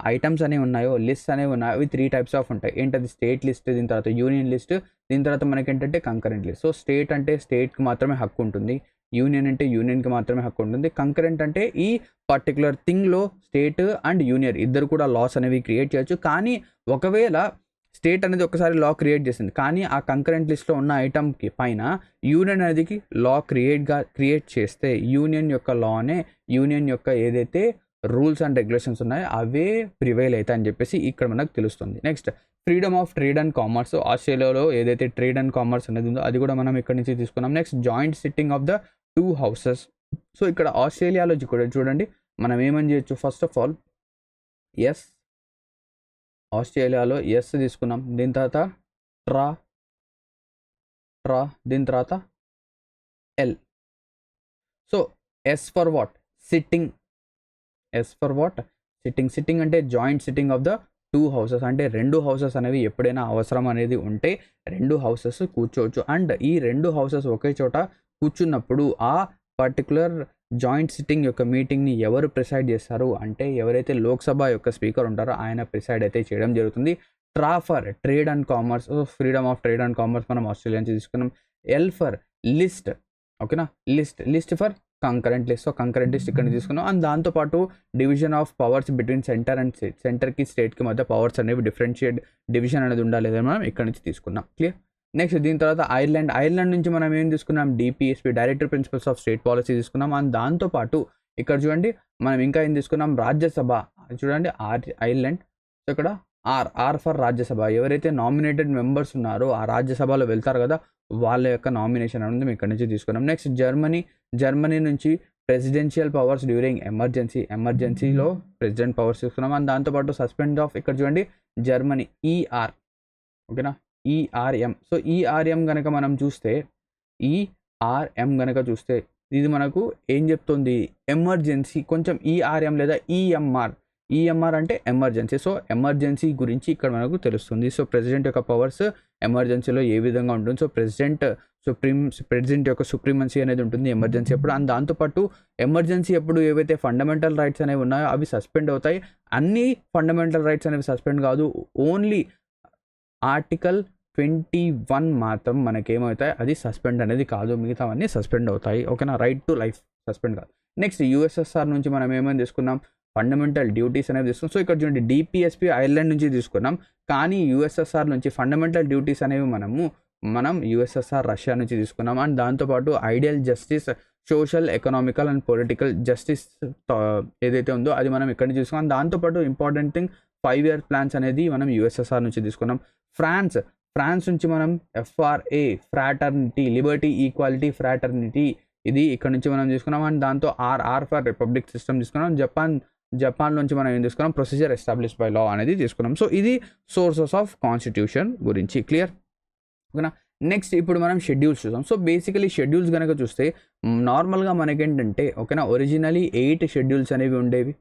ఐటమ్స్ అనేవి ఉన్నాయో లిస్ట్ అనేవి ఉన్నాయో అవి 3 టైప్స్ ఆఫ్ ఉంటాయి. ఏంటది, స్టేట్ లిస్ట్, దీని తర్వాత యూనియన్ లిస్ట్, దీని తర్వాత మనకేంటంటే కంకరెంట్ లిస్ట్. సో, స్టేట్ అంటే స్టేట్కి మాత్రమే హక్కు ఉంటుంది, యూనియన్ అంటే యూనియన్కి మాత్రమే హక్కు ఉంటుంది. కంకరెంట్ అంటే ఈ పర్టికులర్ థింగ్లో స్టేట్ అండ్ యూనియన్ ఇద్దరు కూడా లాస్ అనేవి క్రియేట్ చేయొచ్చు. కానీ ఒకవేళ స్టేట్ అనేది ఒకసారి లా క్రియేట్ చేసింది కానీ ఆ కంకరెంట్ లిస్ట్లో ఉన్న ఐటమ్కి పైన యూనియన్ అనేది లా క్రియేట్ చేస్తే యూనియన్ యొక్క లానే, యూనియన్ యొక్క ఏదైతే రూల్స్ అండ్ రెగ్యులేషన్స్ ఉన్నాయో అవే ప్రివైల్ అవుతాయి అని చెప్పేసి ఇక్కడ మనకు తెలుస్తుంది. Next, freedom of trade and commerce. ఆస్ట్రేలియాలో ఏదైతే ట్రేడ్ అండ్ కామర్స్ అనేది ఉందో అది కూడా మనం ఇక్కడ నుంచి తీసుకున్నాం. Next, joint sitting of the 2 houses. So, ఇక్కడ ఆస్ట్రేలియాలో కూడా చూడండి మనం ఏమని చేయొచ్చు, ఫస్ట్ ఆఫ్ ఆల్ ఎస్, ఆస్ట్రేలియాలో ఎస్ తీసుకున్నాం. దీని తర్వాత ట్రా, దీని తర్వాత L. So, S for what, sitting. Sitting అంటే joint sitting of the 2 houses. అంటే 2 హౌసెస్ అనేవి ఎప్పుడైనా అవసరం అనేది ఉంటే 2 హౌసెస్ కూర్చోవచ్చు. అండ్ ఈ 2 హౌసెస్ ఒకే చోట కూర్చున్నప్పుడు ఆ పర్టికులర్ జాయింట్ సిట్టింగ్ యొక్క మీటింగ్ని ఎవరు ప్రిసైడ్ చేస్తారు అంటే ఎవరైతే లోక్సభ యొక్క స్పీకర్ ఉంటారో ఆయన ప్రిసైడ్ అయితే చేయడం జరుగుతుంది. ట్రా for trade and commerce, freedom of trade and commerce మనం ఆస్ట్రేలియా నుంచి తీసుకున్నాం. ఎల్ ఫర్ లిస్ట్, ఓకేనా, list for concurrent list. So, concurrent list ఇక్కడ తీసుకున్నాం. అండ్ దాంతోపాటు division of powers between centre and state. సెంటర్కి స్టేట్కి మధ్య పవర్స్ అనేవి డిఫరెన్షియేట్ డివిజన్ అనేది ఉండాలి అని మనం ఇక్కడ నుంచి తీసుకున్నాం. క్లియర్. నెక్స్ట్, దీని తర్వాత ఐర్లాండ్ నుంచి మనం ఏం తీసుకున్నాం, DPSP, director principles of state policy తీసుకున్నాం. అండ్ దాంతోపాటు ఇక్కడ చూడండి మనం ఇంకా ఏం తీసుకున్నాం, రాజ్యసభ. చూడండి ఐర్లాండ్. సో, ఇక్కడ ఆర్ ఫర్ రాజ్యసభ. ఎవరైతే నామినేటెడ్ మెంబర్స్ ఉన్నారో ఆ రాజ్యసభలో వెళ్తారు కదా వాళ్ళ యొక్క నామినేషన్ అనేది మేము ఇక్కడ నుంచి తీసుకున్నాం. నెక్స్ట్, జర్మనీ నుంచి ప్రెసిడెన్షియల్ పవర్స్ డ్యూరింగ్ ఎమర్జెన్సీలో ప్రెసిడెంట్ పవర్స్ తీసుకున్నాం. అండ్ దాంతోపాటు సస్పెండ్ ఆఫ్, ఇక్కడ చూడండి జర్మనీ ఈఆర్, ఓకేనా, ఈఆర్ఎం. సో ఈఆర్ఎం గనక మనం చూస్తే, ఈఆర్ఎం గనక చూస్తే ఇది మనకు ఏం చెప్తుంది? ఎమర్జెన్సీ. కొంచెం ఈఆర్ఎం లేదా ఈఎంఆర్. ఈఎంఆర్ అంటే ఎమర్జెన్సీ. సో ఎమర్జెన్సీ గురించి ఇక్కడ మనకు తెలుస్తుంది. సో ప్రెసిడెంట్ యొక్క పవర్స్ ఎమర్జెన్సీలో ఏ విధంగా ఉంటుంది? సో ప్రెసిడెంట్ యొక్క సుప్రీమసీ అనేది ఉంటుంది ఎమర్జెన్సీ అప్పుడు. అండ్ దాంతోపాటు ఎమర్జెన్సీ అప్పుడు ఏవైతే ఫండమెంటల్ రైట్స్ అనేవి ఉన్నాయో అవి సస్పెండ్ అవుతాయి. అన్ని ఫండమెంటల్ రైట్స్ అనేవి సస్పెండ్ కాదు. ఓన్లీ ఆర్టికల్ 21 మాత్రం మనకేమవుతాయి? అది సస్పెండ్ అనేది కాదు. మిగతావన్నీ సస్పెండ్ అవుతాయి. ఓకేనా? రైట్ టు లైఫ్ సస్పెండ్ కాదు. నెక్స్ట్ యూఎస్ఎస్ఆర్ నుంచి మనం ఏమని తీసుకున్నాం? ఫండమెంటల్ డ్యూటీస్ అనేవి తీసుకున్నాం. సో ఇక్కడ చూడండి, డిపిఎస్పి ఐర్లాండ్ నుంచి తీసుకున్నాం. కానీ యూఎస్ఎస్ఆర్ నుంచి ఫండమెంటల్ డ్యూటీస్ అనేవి మనం యూఎస్ఎస్ఆర్ రష్యా నుంచి తీసుకున్నాం. అండ్ దాంతోపాటు ideal justice, social, economical and political justice ఏదైతే ఉందో అది మనం ఇక్కడ నుంచి తీసుకున్నాం. దాంతోపాటు ఇంపార్టెంట్ థింగ్ 5 year ప్లాన్స్ అనేది మనం యూఎస్ఎస్ఆర్ నుంచి తీసుకున్నాం. ఫ్రాన్స్ నుంచి మనం FRA, fraternity, Liberty, equality, fraternity, ఇది ఇక్కడ నుంచి మనం తీసుకున్నాం. అండ్ దాంతో ఆర్ ఫర్ రిపబ్లిక్ సిస్టమ్ తీసుకున్నాం. జపాన్ నుంచి మనం ఏం తీసుకున్నాం? ప్రొసీజర్ ఎస్టాబ్లిష్ బై లా అనేది తీసుకున్నాం. సో ఇది సోర్సెస్ ఆఫ్ కాన్స్టిట్యూషన్ గురించి. క్లియర్? ఓకేనా? నెక్స్ట్ ఇప్పుడు మనం షెడ్యూల్స్ చూసాం. సో బేసికలీ షెడ్యూల్స్ కనుక చూస్తే నార్మల్గా మనకేంటంటే, ఓకేనా, ఒరిజినలీ 8 షెడ్యూల్స్ అనేవి ఉండేవి.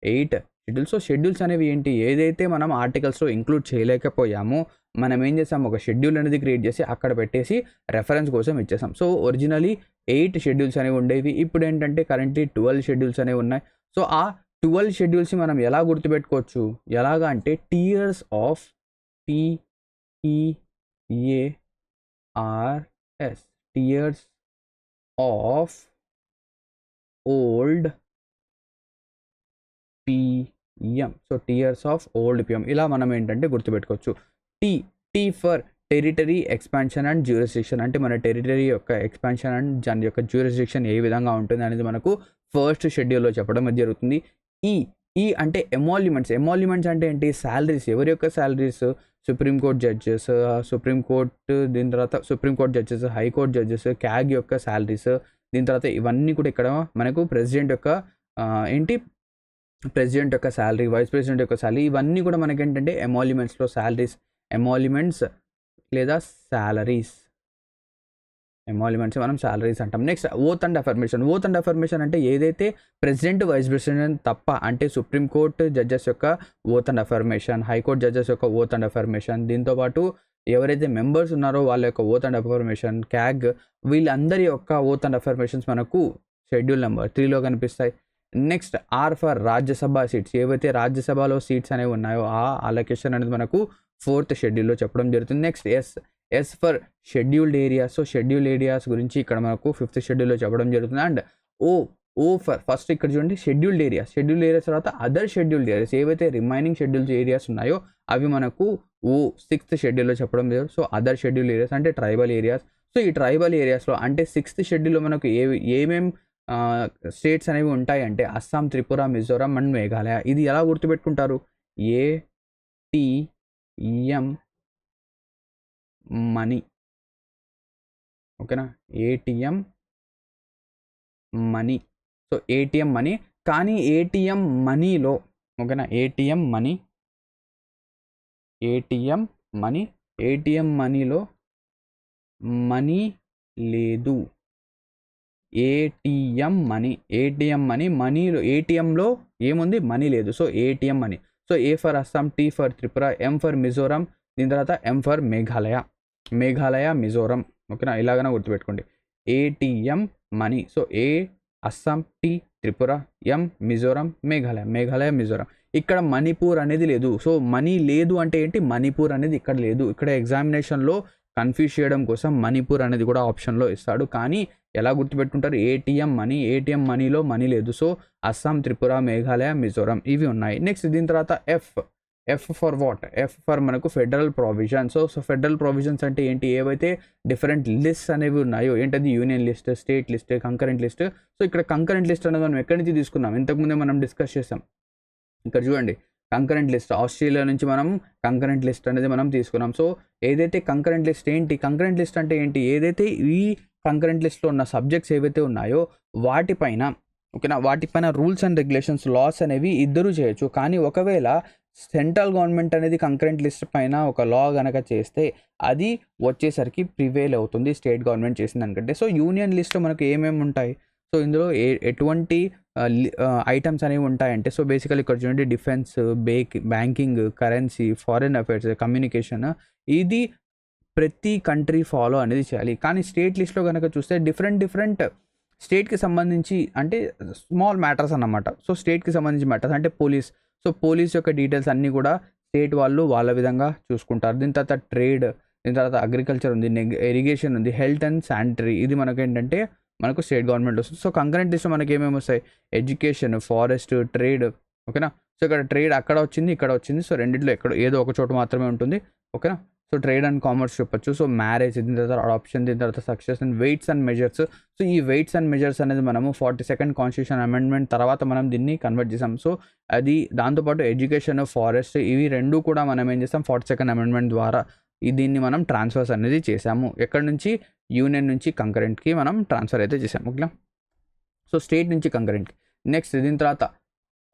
8 షెడ్యూల్స్. సో షెడ్యూల్స్ అనేవి ఏంటి? ఏదైతే మనం ఆర్టికల్స్లో ఇంక్లూడ్ చేయలేకపోయామో మనం ఏం చేసాం? ఒక షెడ్యూల్ అనేది క్రియేట్ చేసి అక్కడ పెట్టేసి రెఫరెన్స్ కోసం ఇచ్చేసాం. సో ఒరిజినలీ 8 షెడ్యూల్స్ అనేవి ఉండేవి. ఇప్పుడు ఏంటంటే కరెంట్లీ 12 షెడ్యూల్స్ అనేవి ఉన్నాయి. సో ఆ 12 షెడ్యూల్స్ని మనం ఎలా గుర్తుపెట్టుకోవచ్చు? ఎలాగా అంటే tears of TEARS, tears of old PM. So tears of old PM ఇలా మనం ఏంటంటే గుర్తుపెట్టుకోవచ్చు. T for territory expansion and jurisdiction, అంటే మన టెరిటరీ యొక్క ఎక్స్పాన్షన్ అండ్ దాని యొక్క జ్యూరిస్డిక్షన్ ఏ విధంగా ఉంటుంది అనేది మనకు ఫస్ట్ షెడ్యూల్లో చెప్పడం జరుగుతుంది. ఈ అంటే ఎమాల్యుమెంట్స్. ఎమాల్యుమెంట్స్ అంటే ఏంటి? శాలరీస్. ఎవరి యొక్క శాలరీస్? సుప్రీంకోర్టు జడ్జెస్, దీని తర్వాత supreme court judges, high court judges, CAG యొక్క శాలరీస్. దీని తర్వాత ఇవన్నీ కూడా ఇక్కడ మనకు ప్రెసిడెంట్ యొక్క ప్రెసిడెంట్ యొక్క శాలరీ, వైస్ ప్రెసిడెంట్ యొక్క శాలరీ, ఇవన్నీ కూడా మనకేంటంటే ఎమాల్యుమెంట్స్లో శాలరీస్, ఎమాల్యుమెంట్స్ లేదా శాలరీస్. ఎమాల్యుమెంట్స్ మనం శాలరీస్ అంటాం. Next oath and affirmation. Oath and affirmation అంటే ఏదైతే ప్రెసిడెంట్, వైస్ ప్రెసిడెంట్ తప్ప, అంటే సుప్రీంకోర్టు జడ్జెస్ యొక్క oath and affirmation, high court judges యొక్క ఓత్ అండ్ అఫర్మేషన్, దీంతోపాటు ఎవరైతే మెంబర్స్ ఉన్నారో వాళ్ళ యొక్క ఓత్ అండ్ అఫర్మేషన్, క్యాగ్, వీళ్ళందరి యొక్క ఓత్ అండ్ అఫర్మేషన్స్ మనకు షెడ్యూల్ నెంబర్ 3లో కనిపిస్తాయి. Next R for Rajya Sabha seats. ఏవైతే రాజ్యసభలో సీట్స్ అనేవి ఉన్నాయో ఆ అలొకేషన్ అనేది మనకు 4th షెడ్యూల్లో చెప్పడం జరుగుతుంది. Next S for scheduled areas. So scheduled areas గురించి ఇక్కడ మనకు 5th షెడ్యూల్లో చెప్పడం జరుగుతుంది. అండ్ ఓ ఫర్ ఫస్ట్ ఇక్కడ చూడండి షెడ్యూల్డ్ ఏరియాస్ తర్వాత అదర్ షెడ్యూల్డ్ ఏరియాస్. ఏవైతే రిమైనింగ్ షెడ్యూల్డ్ ఏరియాస్ ఉన్నాయో అవి మనకు 6th షెడ్యూల్లో చెప్పడం జరుగుతుంది. సో అదర్ షెడ్యూల్డ్ ఏరియాస్ అంటే ట్రైబల్ ఏరియాస్. సో ఈ ట్రైబల్ ఏరియాస్లో అంటే 6th షెడ్యూల్లో మనకు ఏమేం స్టేట్స్ అనేవి ఉంటాయి అంటే అస్సాం, త్రిపుర, మిజోరాం అండ్ మేఘాలయ. ఇది ఎలా గుర్తుపెట్టుకుంటారు? ATM money. ఓకేనా? ATM money. So ATM money. కానీ ATM మనీలో, ఓకేనా, ATM మనీలో మనీ లేదు. ATM మనీ మనీలో, ATMలో ఏముంది? మనీ లేదు. So ATM money. So A for Assam, T for Tripura, M for Mizoram, దీని తర్వాత M ఫర్ మేఘాలయ, మిజోరాం. ఓకేనా? ఇలాగైనా గుర్తుపెట్టుకోండి. ATM money. So A Assam, T Tripura, M Mizoram, Meghalaya, Mizoram. ఇక్కడ మణిపూర్ అనేది లేదు. సో మనీ లేదు అంటే ఏంటి? మణిపూర్ అనేది ఇక్కడ లేదు. ఇక్కడ ఎగ్జామినేషన్లో కన్ఫ్యూజ్ చేయడం కోసం మణిపూర్ అనేది కూడా ఆప్షన్లో ఇస్తాడు. కానీ ఎలా గుర్తుపెట్టుకుంటారు? ATM మనీలో మనీ లేదు. సో అస్సాం, త్రిపుర, మేఘాలయ, మిజోరాం ఇవి ఉన్నాయి. నెక్స్ట్ దీని తర్వాత F for what? F for మనకు federal provisions. So federal provisions అంటే ఏంటి? ఏవైతే డిఫరెంట్ లిస్ట్స్ అనేవి ఉన్నాయో, ఏంటది? Union list, state list, concurrent list. So ఇక్కడ కంకరెంట్ లిస్ట్ అనేది మనం ఎక్కడి నుంచి తీసుకున్నాం? ఇంతకుముందే మనం డిస్కస్ చేసాం. ఇక్కడ చూడండి, కంకరెంట్ లిస్ట్ ఆస్ట్రేలియా నుంచి మనం కంకరెంట్ లిస్ట్ అనేది మనం తీసుకున్నాం. సో ఏదైతే కంకరెంట్ లిస్ట్ ఏంటి? కంకరెంట్ లిస్ట్ అంటే ఏంటి? ఏదైతే ఈ కంకరెంట్ లిస్ట్లో ఉన్న సబ్జెక్ట్స్ ఏవైతే ఉన్నాయో వాటిపైన, ఓకేనా, వాటిపైన రూల్స్ అండ్ రెగ్యులేషన్స్, లాస్ అనేవి ఇద్దరు చేయొచ్చు. కానీ ఒకవేళ సెంట్రల్ గవర్నమెంట్ అనేది కంకరెంట్ లిస్ట్ పైన ఒక లా గనక చేస్తే అది వచ్చేసరికి ప్రివేల్ అవుతుంది స్టేట్ గవర్నమెంట్ చేసిన దానికంటే. సో యూనియన్ లిస్ట్లో మనకు ఏమేమి ఉంటాయి, సో ఇందులో ఎటువంటి ఐటమ్స్ అనేవి ఉంటాయంటే, సో బేసికలీ ఇక్కడ చూడండి defence, banking, currency, foreign affairs, communication, ఇది ప్రతి కంట్రీ ఫాలో అనేది చేయాలి. కానీ స్టేట్ లిస్ట్లో కనుక చూస్తే డిఫరెంట్ స్టేట్కి సంబంధించి అంటే స్మాల్ మ్యాటర్స్ అన్నమాట. సో స్టేట్కి సంబంధించి మ్యాటర్స్ అంటే పోలీస్ యొక్క డీటెయిల్స్ అన్నీ కూడా స్టేట్ వాళ్ళు వాళ్ళ విధంగా చూసుకుంటారు. దీని తర్వాత ట్రేడ్, దీని తర్వాత అగ్రికల్చర్ ఉంది, ఇరిగేషన్ ఉంది, హెల్త్ అండ్ శానిటరీ, ఇది మనకు ఏంటంటే మనకు స్టేట్ గవర్నమెంట్ వస్తుంది. సో కంకరెంట్ లిస్ట్లో మనకి ఏమేమి వస్తాయి, ఎడ్యుకేషన్, ఫారెస్ట్, ట్రేడ్, ఓకేనా. సో ఇక్కడ ట్రేడ్ అక్కడ వచ్చింది, ఇక్కడ వచ్చింది, సో రెండిట్లో ఏదో ఒక చోట మాత్రమే ఉంటుంది, ఓకేనా. సో ట్రేడ్ అండ్ కామర్స్ చెప్పొచ్చు. సో మ్యారేజ్, దీని తర్వాత అడాప్షన్, దీని తర్వాత succession, weights and measures. So ఈ వెయిట్స్ అండ్ మెజర్స్ అనేది మనము 42nd కాన్స్టిట్యూషన్ అమెండ్మెంట్ తర్వాత మనం దీన్ని కన్వర్ట్ చేసాం. సో అది దాంతోపాటు ఎడ్యుకేషన్, ఫారెస్ట్, ఇవి రెండు కూడా మనం ఏం చేస్తాం 42nd అమెండ్మెంట్ ద్వారా దీన్ని మనం ట్రాన్స్ఫర్స్ అనేది చేసాము. ఎక్కడి నుంచి, యూనియన్ నుంచి కంకరెంట్కి మనం ట్రాన్స్ఫర్ అయితే చేసాము, ఓకేనా. సో స్టేట్ నుంచి కంకరెంట్కి. నెక్స్ట్ దీని తర్వాత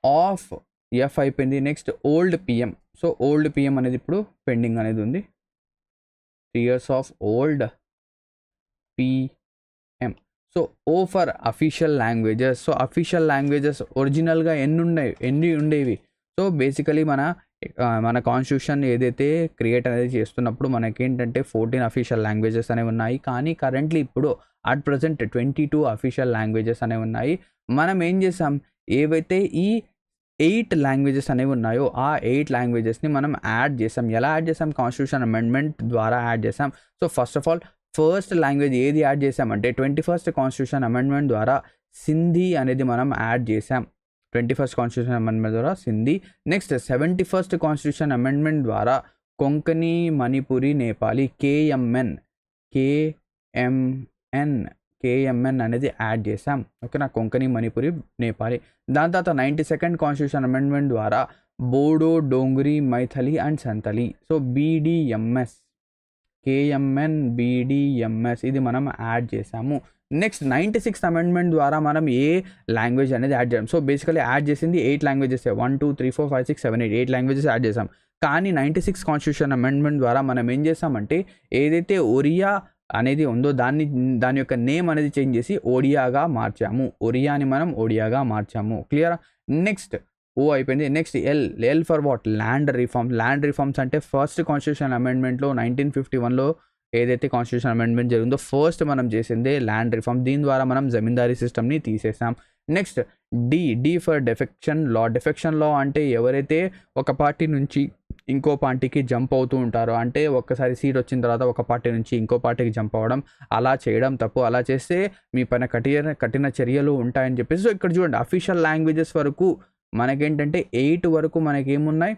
ఆఫ్ ఎఫ్ అయిపోయింది. Next old PM. So old PM అనేది ఇప్పుడు పెండింగ్ అనేది ఉంది. 3 years of old PM. So O for official languages. So official languages ఒరిజినల్గా ఎన్ని ఉండేవి. సో బేసికలీ మన కాన్స్టిట్యూషన్ ఏదైతే క్రియేట్ అనేది చేస్తున్నప్పుడు మనకేంటంటే 14 అఫీషియల్ లాంగ్వేజెస్ అనేవి ఉన్నాయి. కానీ కరెంట్లీ ఇప్పుడు అట్ ప్రజెంట్ 22 అఫీషియల్ లాంగ్వేజెస్ అనేవి ఉన్నాయి. మనం ఏం చేసాం, ఏవైతే ఈ 8 లాంగ్వేజెస్ అనేవి ఉన్నాయో ఆ 8 లాంగ్వేజెస్ని మనం యాడ్ చేసాం. ఎలా యాడ్ చేసాం, కాన్స్టిట్యూషన్ అమెండ్మెంట్ ద్వారా యాడ్ చేసాం. So first of all first language ఏది యాడ్ చేసామంటే 21st కాన్స్టిట్యూషన్ అమెండ్మెంట్ ద్వారా సింధీ అనేది మనం యాడ్ చేసాం. 21st కాన్స్టిట్యూషన్ అమెండ్మెంట్ ద్వారా Sindhi. Next 71st constitution amendment ద్వారా కొంకణి, మణిపురి, నేపాలి, కేఎంఎన్ అనేది యాడ్ చేసాం, ఓకేనా. కొంకణి, మణిపురి, నేపాలి. దాని తర్వాత 92nd కాన్స్టిట్యూషన్ అమెండ్మెంట్ ద్వారా Bodo, Dogri, Maithili and Santhali. So BDMS, KMN, BDMS ఇది మనం యాడ్ చేసాము. నెక్స్ట్ 96th అమెండ్మెంట్ ద్వారా మనం ఏ లాంగ్వేజ్ అనేది యాడ్ చేసాం. సో బేసికలీ యాడ్ చేసింది 8 లాంగ్వేజెస్, 1 2 3 4 5 6 7 8 లాంగ్వేజెస్ యాడ్ చేసాం. కానీ 96th కాన్స్టిట్యూషన్ అమెండ్మెంట్ ద్వారా మనం ఏం చేసామంటే ఏదైతే ఒరియా అనేది ఉందో దాని యొక్క నేమ్ అనేది చేంజ్ చేసి ఒడియాగా మార్చాము. ఒరియాని మనం ఒడియాగా మార్చాము, క్లియర్. నెక్స్ట్ ఓ అయిపోయింది. Next L for what, land reforms. Land reforms అంటే ఫస్ట్ కాన్స్టిట్యూషన్ అమెండ్మెంట్లో 1951లో ఏదైతే కాన్స్టిట్యూషన్ అమెండ్మెంట్ జరిగిందో ఫస్ట్ మనం చేసిందే ల్యాండ్ రిఫార్మ్. దీని ద్వారా మనం జమీందారీ సిస్టమ్ని తీసేసాం. నెక్స్ట్ డి ఫర్ డెఫెక్షన్ లా. డెఫెక్షన్ లా అంటే ఎవరైతే ఒక పార్టీ నుంచి ఇంకో పార్టీకి జంప్ అవుతూ ఉంటారో, అంటే ఒక్కసారి సీట్ వచ్చిన తర్వాత ఒక పార్టీ నుంచి ఇంకో పార్టీకి జంప్ అవ్వడం, అలా చేయడం తప్పు. అలా చేస్తే మీ పైన కఠిన చర్యలు ఉంటాయని చెప్పేసి. సో ఇక్కడ చూడండి అఫీషియల్ లాంగ్వేజెస్ వరకు మనకేంటంటే 8 వరకు మనకేమున్నాయి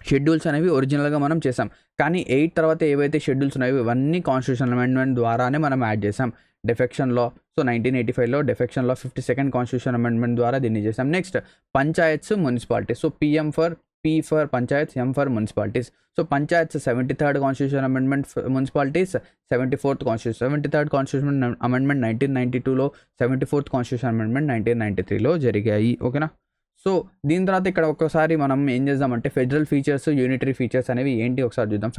షెడ్యూల్స్ అనేవి ఒరిజినల్గా మనం చేసాం. కానీ 8 తర్వాత ఏవైతే షెడ్యూల్స్ ఉన్నాయో ఇవన్నీ కాన్స్టిట్యూషన్ అమెండ్మెంట్ ద్వారానే మనం యాడ్ చేసాం. డెఫెక్షన్ లా, సో 1985లో defection law 52nd constitution amendment ద్వారా దీన్ని చేసాం. Next panchayats, municipalities. So P for panchayats, M for municipalities. So panchayats 73rd constitution amendment, municipalities 74th constitution. 73rd constitution amendment 1992లో, 74th కాన్స్టిట్యూషన్ అమెండ్మెంట్ 1993లో జరిగాయి, ఓకేనా. సో దీని తర్వాత ఇక్కడ ఒక్కసారి మనం ఏం చేద్దామంటే ఫెడరల్ ఫీచర్స్, యూనిటరీ ఫీచర్స్ అనేవి ఏంటి ఒకసారి చూద్దాం.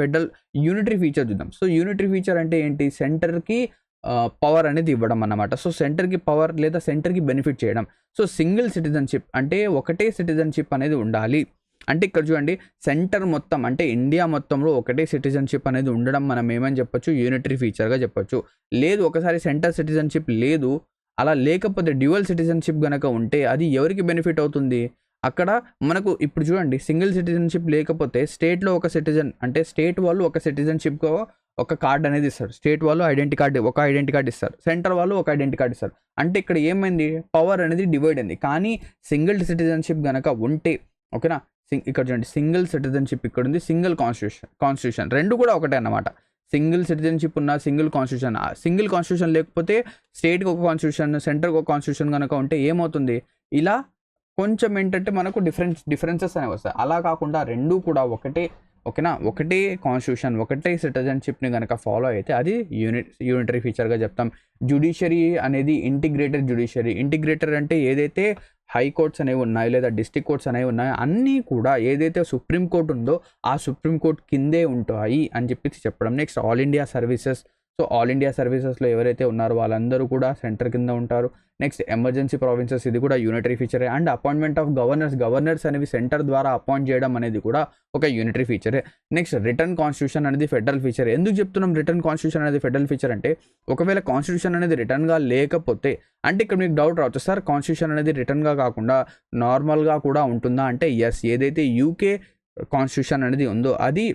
యూనిటరీ ఫీచర్ చూద్దాం. సో యూనిటరీ ఫీచర్ అంటే ఏంటి, సెంటర్కి పవర్ అనేది ఇవ్వడం అన్నమాట. సో సెంటర్కి పవర్ లేదా సెంటర్కి బెనిఫిట్ చేయడం. సో సింగిల్ సిటిజన్షిప్ అంటే ఒకటే సిటిజన్షిప్ అనేది ఉండాలి. అంటే ఇక్కడ చూడండి సెంటర్ మొత్తం అంటే ఇండియా మొత్తంలో ఒకటే సిటిజన్షిప్ అనేది ఉండడం మనం ఏమని చెప్పొచ్చు, యూనిటరీ ఫీచర్గా చెప్పొచ్చు. లేదు ఒకసారి సెంటర్ సిటిజన్షిప్ లేదు, అలా లేకపోతే డ్యూయల్ సిటిజన్షిప్ కనుక ఉంటే అది ఎవరికి బెనిఫిట్ అవుతుంది, అక్కడ మనకు ఇప్పుడు చూడండి సింగిల్ సిటిజన్షిప్ లేకపోతే స్టేట్లో ఒక సిటిజన్ అంటే స్టేట్ వాళ్ళు ఒక సిటిజన్షిప్గా ఒక కార్డ్ అనేది ఇస్తారు. స్టేట్ వాళ్ళు ఒక ఐడెంటిటీ కార్డ్ ఇస్తారు, సెంటర్ వాళ్ళు ఒక ఐడెంటిటీ కార్డ్ ఇస్తారు. అంటే ఇక్కడ ఏమైంది, పవర్ అనేది డివైడ్ అయింది. కానీ సింగిల్ సిటిజన్షిప్ కనుక ఉంటే, ఓకేనా, ఇక్కడ చూడండి సింగిల్ సిటిజన్షిప్ ఇక్కడ ఉంది, సింగిల్ కాన్స్టిట్యూషన్ రెండు కూడా ఒకటే అన్నమాట. సింగిల్ సిటిజన్షిప్ ఉన్న సింగిల్ కాన్స్టిట్యూషన్ లేకపోతే స్టేట్కి ఒక కాన్స్టిట్యూషన్, సెంటర్కి ఒక కాన్స్టిట్యూషన్ కనుక ఉంటే ఏమవుతుంది, ఇలా కొంచెం ఏంటంటే మనకు డిఫరెన్సెస్ అనేవి వస్తాయి. అలా కాకుండా రెండు కూడా ఒకటే ఓకేనా, ఒకటే కాన్స్టిట్యూషన్ ఒకటే సిటిజన్షిప్ని కనుక ఫాలో అయితే అది యూనిటరీ ఫీచర్గా చెప్తాం. జ్యుడిషియరీ అనేది ఇంటిగ్రేటెడ్ జ్యుడిషియరీ. ఇంటిగ్రేటెడ్ అంటే ఏదైతే హైకోర్ట్స్ అనేవి ఉన్నాయి లేదా డిస్ట్రిక్ట్ కోర్ట్స్ అనేవి ఉన్నాయి అన్నీ కూడా ఏదైతే సుప్రీంకోర్టు ఉందో ఆ సుప్రీంకోర్టు కిందే ఉంటాయి అని చెప్పేసి చెప్పడం. Next all India services. So all India సర్వీసెస్లో ఎవరైతే ఉన్నారో వాళ్ళందరూ కూడా సెంటర్ కింద ఉంటారు. నెక్స్ట్ ఎమర్జెన్సీ ప్రావిన్సెస్, ఇది కూడా యూనిటరీ ఫీచరే. అండ్ అపాయింట్మెంట్ ఆఫ్ గవర్నర్స్ అనేవి సెంటర్ ద్వారా అపాయింట్ చేయడం అనేది కూడా ఒక యూనిటరీ ఫీచరే. నెక్స్ట్ రిటర్న్ కాన్స్టిట్యూషన్ అనేది ఫెడరల్ ఫీచర్. ఎందుకు చెప్తున్నాం రిటర్న్ కాన్స్టిట్యూషన్ అనేది ఫెడరల్ ఫీచర్ అంటే, ఒకవేళ కాన్స్టిట్యూషన్ అనేది రిటర్న్గా లేకపోతే, అంటే ఇక్కడ మీకు డౌట్ రావచ్చు, సార్ కాన్స్టిట్యూషన్ అనేది రిటర్న్గా కాకుండా నార్మల్గా కూడా ఉంటుందా అంటే ఎస్, ఏదైతే యూకే కాన్స్టిట్యూషన్ అనేది ఉందో అది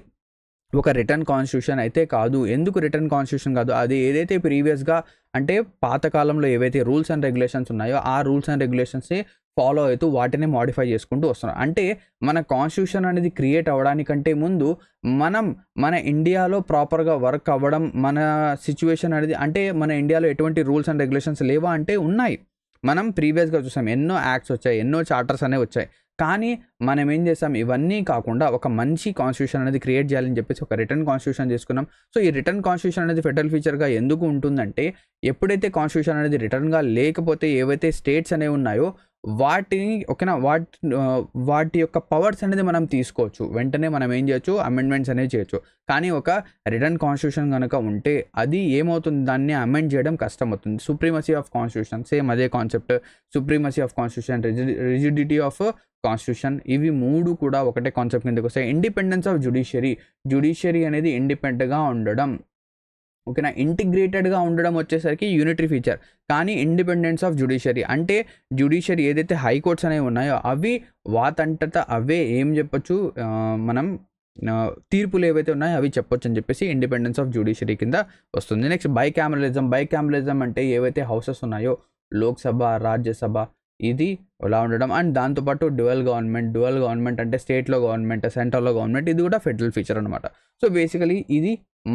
ఒక రిటర్న్ కాన్స్టిట్యూషన్ అయితే కాదు. ఎందుకు రిటర్న్ కాన్స్టిట్యూషన్ కాదు, అది ఏదైతే ప్రీవియస్గా అంటే పాతకాలంలో ఏవైతే రూల్స్ అండ్ రెగ్యులేషన్స్ ఉన్నాయో ఆ రూల్స్ అండ్ రెగ్యులేషన్స్ని ఫాలో అవుతూ వాటిని మాడిఫై చేసుకుంటూ వస్తున్నారు. అంటే మన కాన్స్టిట్యూషన్ అనేది క్రియేట్ అవ్వడానికంటే ముందు మన ఇండియాలో ప్రాపర్గా వర్క్ అవ్వడం, మన సిచ్యువేషన్ అనేది, అంటే మన ఇండియాలో ఎటువంటి రూల్స్ అండ్ రెగ్యులేషన్స్ లేవా అంటే ఉన్నాయి. మనం ప్రీవియస్గా చూసాం, ఎన్నో యాక్ట్స్ వచ్చాయి, ఎన్నో చార్టర్స్ అనేవి వచ్చాయి. కానీ మనం ఏం చేసాం, ఇవన్నీ కాకుండా ఒక మంచి కాన్స్టిట్యూషన్ అనేది క్రియేట్ చేయాలని చెప్పేసి ఒక రిటర్న్ కాన్స్టిట్యూషన్ చేసుకున్నాం. సో ఈ రిటర్న్ కాన్స్టిట్యూషన్ అనేది ఫెడరల్ ఫీచర్గా ఎందుకు ఉంటుందంటే, ఎప్పుడైతే కాన్స్టిట్యూషన్ అనేది రిటర్న్గా లేకపోతే ఏవైతే స్టేట్స్ అనేవి ఉన్నాయో వాటిని ఓకేనా వాటి యొక్క పవర్స్ అనేది మనం తీసుకోవచ్చు, వెంటనే మనం ఏం చేయొచ్చు, అమెండ్మెంట్స్ అనేవి చేయొచ్చు. కానీ ఒక రిటర్న్ కాన్స్టిట్యూషన్ కనుక ఉంటే అది ఏమవుతుంది, దాన్ని అమెండ్ చేయడం కష్టం అవుతుంది. సుప్రీమసీ ఆఫ్ కాన్స్టిట్యూషన్ సేమ్ అదే concept. Supremacy of constitution, rigidity of constitution, ఇవి మూడు కూడా ఒకటే కాన్సెప్ట్ కిందకి వస్తాయి. ఇండిపెండెన్స్ ఆఫ్ జ్యుడిషియరీ అనేది ఇండిపెండెంట్గా ఉండడం, ఓకేనా. ఇంటిగ్రేటెడ్గా ఉండడం వచ్చేసరికి యూనిటరీ ఫీచర్. కానీ ఇండిపెండెన్స్ ఆఫ్ జ్యుడిషియరీ అంటే జ్యుడిషియరీ ఏదైతే హైకోర్ట్స్ అనేవి ఉన్నాయో అవి వాటంతట అవే ఏం చెప్పొచ్చు, మనం తీర్పులు ఏవైతే ఉన్నాయో అవి చెప్పొచ్చు అని చెప్పేసి ఇండిపెండెన్స్ ఆఫ్ జ్యుడిషియరీ కింద వస్తుంది. నెక్స్ట్ బైకామరలిజం అంటే ఏవైతే హౌసెస్ ఉన్నాయో లోక్సభ, రాజ్యసభ, ఇది ఎలా ఉండడం. అండ్ దాంతోపాటు డ్యువల్ గవర్నమెంట్ అంటే స్టేట్లో గవర్నమెంట్, సెంట్రల్లో గవర్నమెంట్, ఇది కూడా ఫెడరల్ ఫీచర్ అనమాట. సో బేసికలీ ఇది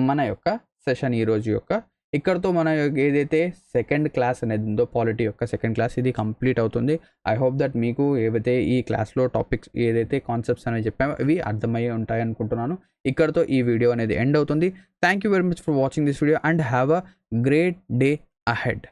మన యొక్క సెషన్ ఈరోజు యొక్క. ఇక్కడతో మన ఏదైతే సెకండ్ క్లాస్ అనేది ఉందో పాలిటీ యొక్క సెకండ్ క్లాస్ ఇది కంప్లీట్ అవుతుంది. ఐ హోప్ దట్ మీకు ఏవైతే ఈ క్లాస్లో టాపిక్స్ ఏదైతే కాన్సెప్ట్స్ అనేవి చెప్పామో ఇవి అర్థమయ్యే ఉంటాయి అనుకుంటున్నాను. ఇక్కడతో ఈ వీడియో అనేది ఎండ్ అవుతుంది. Thank you very much for watching this video and have a great day ahead.